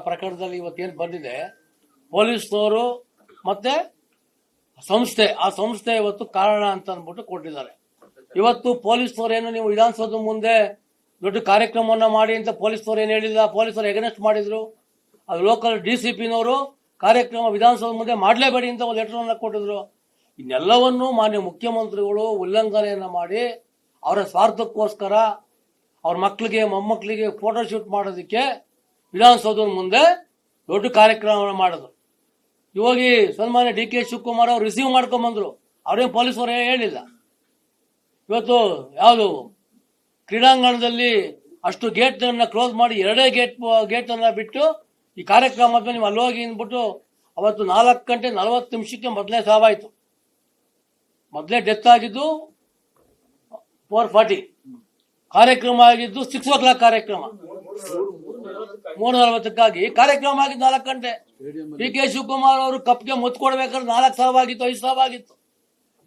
ಪ್ರಕರಣದಲ್ಲಿ ಇವತ್ತೇನು ಬಂದಿದೆ, ಪೊಲೀಸ್ನವರು ಮತ್ತೆ ಆ ಸಂಸ್ಥೆ ಇವತ್ತು ಕಾರಣ ಅಂತ ಅಂದ್ಬಿಟ್ಟು ಕೊಟ್ಟಿದ್ದಾರೆ. ಇವತ್ತು ಪೊಲೀಸ್ನವರು ಏನು ನೀವು ವಿಧಾನಸೌಧದ ಮುಂದೆ ದೊಡ್ಡ ಕಾರ್ಯಕ್ರಮವನ್ನ ಮಾಡಿ ಅಂತ ಪೊಲೀಸ್ನವರು ಏನು ಹೇಳಿಲ್ಲ, ಪೊಲೀಸರು ಎಗನೆಸ್ಟ್ ಮಾಡಿದ್ರು. ಅದು ಲೋಕಲ್ DCPನವರು ಕಾರ್ಯಕ್ರಮ ವಿಧಾನಸೌಧದ ಮುಂದೆ ಮಾಡಲೇಬೇಡಿ ಅಂತ ಒಂದು ಲೆಟರ್ ಅನ್ನ ಕೊಟ್ಟಿದ್ರು. ಇನ್ನೆಲ್ಲವನ್ನೂ ಮಾನ್ಯ ಮುಖ್ಯಮಂತ್ರಿಗಳು ಉಲ್ಲಂಘನೆಯನ್ನ ಮಾಡಿ ಅವರ ಸ್ವಾರ್ಥಕ್ಕೋಸ್ಕರ ಅವ್ರ ಮಕ್ಕಳಿಗೆ ಮೊಮ್ಮಕ್ಕಳಿಗೆ ಫೋಟೋ ಶೂಟ್ ಮಾಡೋದಕ್ಕೆ ವಿಧಾನಸೌಧದ ಮುಂದೆ ದೊಡ್ಡ ಕಾರ್ಯಕ್ರಮ ಮಾಡಿದ್ರು. ಇವಾಗ ಸನ್ಮಾನ್ಯ DK ಶಿವಕುಮಾರ್ ಅವರು ರಿಸೀವ್ ಮಾಡ್ಕೊಂಡ್ ಬಂದ್ರು, ಅವ್ರೇನು ಪೊಲೀಸರು ಹೇಳಿಲ್ಲ. ಇವತ್ತು ಯಾವುದು ಕ್ರೀಡಾಂಗಣದಲ್ಲಿ ಅಷ್ಟು ಗೇಟ್ ಅನ್ನ ಕ್ಲೋಸ್ ಮಾಡಿ 2 ಗೇಟ್ ಅನ್ನ ಬಿಟ್ಟು ಈ ಕಾರ್ಯಕ್ರಮ ನೀವು ಅಲ್ಲೋಗಿ ಅಂದ್ಬಿಟ್ಟು ಅವತ್ತು 4 ಗಂಟೆ 40 ನಿಮಿಷಕ್ಕೆ ಮೊದಲೇ ಸಾವಾಯ್ತು. ಮೊದಲೇ ಡೆತ್ ಆಗಿದ್ದು 4:40, ಕಾರ್ಯಕ್ರಮ ಆಗಿದ್ದು 6 o'clock ಕಾರ್ಯಕ್ರಮ, 3:40 ಕಾರ್ಯಕ್ರಮ ಆಗಿದ್ದು 4 ಗಂಟೆ. DK ಶಿವಕುಮಾರ್ ಅವರು ಕಪ್ಗೆ ಮುತ್ತು ಕೊಡ್ಬೇಕಾದ್ರೆ 4 ಸಾವಾಗಿತ್ತು, 5 ಸಾವಾಗಿತ್ತು.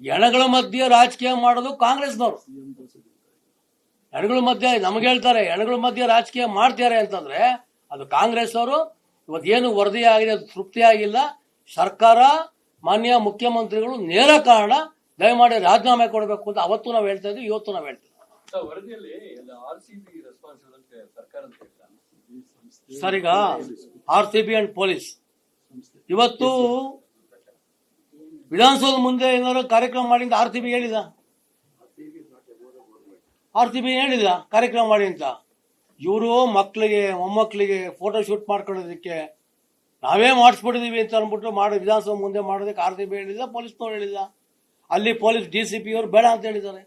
ಎಣಗಳ ಮಧ್ಯೆ ರಾಜಕೀಯ ಮಾಡೋದು ಕಾಂಗ್ರೆಸ್ನವರು. ಎಣಗಳ ಮಧ್ಯೆ ನಮ್ಗೆ ಹೇಳ್ತಾರೆ ಎಣಗಳ ಮಧ್ಯೆ ರಾಜಕೀಯ ಮಾಡ್ತಾರೆ ಅಂತಂದ್ರೆ ಅದು ಕಾಂಗ್ರೆಸ್ ಅವರು. ಇವತ್ತೇನು ವರದಿ ಆಗಿದೆ ಅದು ತೃಪ್ತಿಯಾಗಿಲ್ಲ. ಸರ್ಕಾರ ಮಾನ್ಯ ಮುಖ್ಯಮಂತ್ರಿಗಳು ನೇರ ಕಾರಣ, ದಯಮಾಡಿ ರಾಜೀನಾಮೆ ಕೊಡಬೇಕು ಅಂತ ಅವತ್ತು ನಾವು ಹೇಳ್ತಾ ಇದ್ವಿ, ಇವತ್ತು ನಾವು ಹೇಳ್ತೀವಿ. ಸರ್, ಈಗ RCB ಅಂಡ್ ಪೊಲೀಸ್ ಇವತ್ತು ವಿಧಾನಸೌಧ ಮುಂದೆ ಏನಾದ್ರು ಕಾರ್ಯಕ್ರಮ ಮಾಡಿ ಅಂತ RCB ಹೇಳಿದ? RCB ಹೇಳಿಲ್ಲ ಕಾರ್ಯಕ್ರಮ ಮಾಡಿ ಅಂತ. ಇವರು ಮಕ್ಕಳಿಗೆ ಮೊಮ್ಮಕ್ಕಳಿಗೆ ಫೋಟೋ ಶೂಟ್ ಮಾಡ್ಕೊಳ್ಳೋದಕ್ಕೆ ನಾವೇ ಮಾಡಿಸ್ಬಿಟ್ಟಿದೀವಿ ಅಂತ ಅಂದ್ಬಿಟ್ಟು ಮಾಡಿ ವಿಧಾನಸೌಧ ಮುಂದೆ ಮಾಡೋದಕ್ಕೆ RCB ಹೇಳಿಲ್ಲ, ಪೊಲೀಸ್ನವ್ರು ಹೇಳಿಲ್ಲ. ಅಲ್ಲಿ ಪೊಲೀಸ್ DCP ಅವರು ಬೇಡ ಅಂತ ಹೇಳಿದ್ದಾರೆ.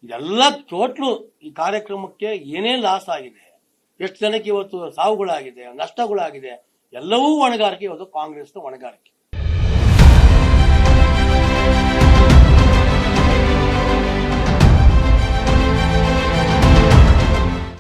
ಇದೆಲ್ಲ ಟೋಟ್ಲು ಈ ಕಾರ್ಯಕ್ರಮಕ್ಕೆ ಏನೇ ಲಾಸ್ ಆಗಿದೆ, ಎಷ್ಟು ಜನಕ್ಕೆ ಇವತ್ತು ಸಾವುಗಳಾಗಿದೆ, ನಷ್ಟಗಳಾಗಿದೆ, ಎಲ್ಲವೂ ಹೊಣೆಗಾರಿಕೆ ಇವತ್ತು ಕಾಂಗ್ರೆಸ್ನ ಹೊಣೆಗಾರಿಕೆ.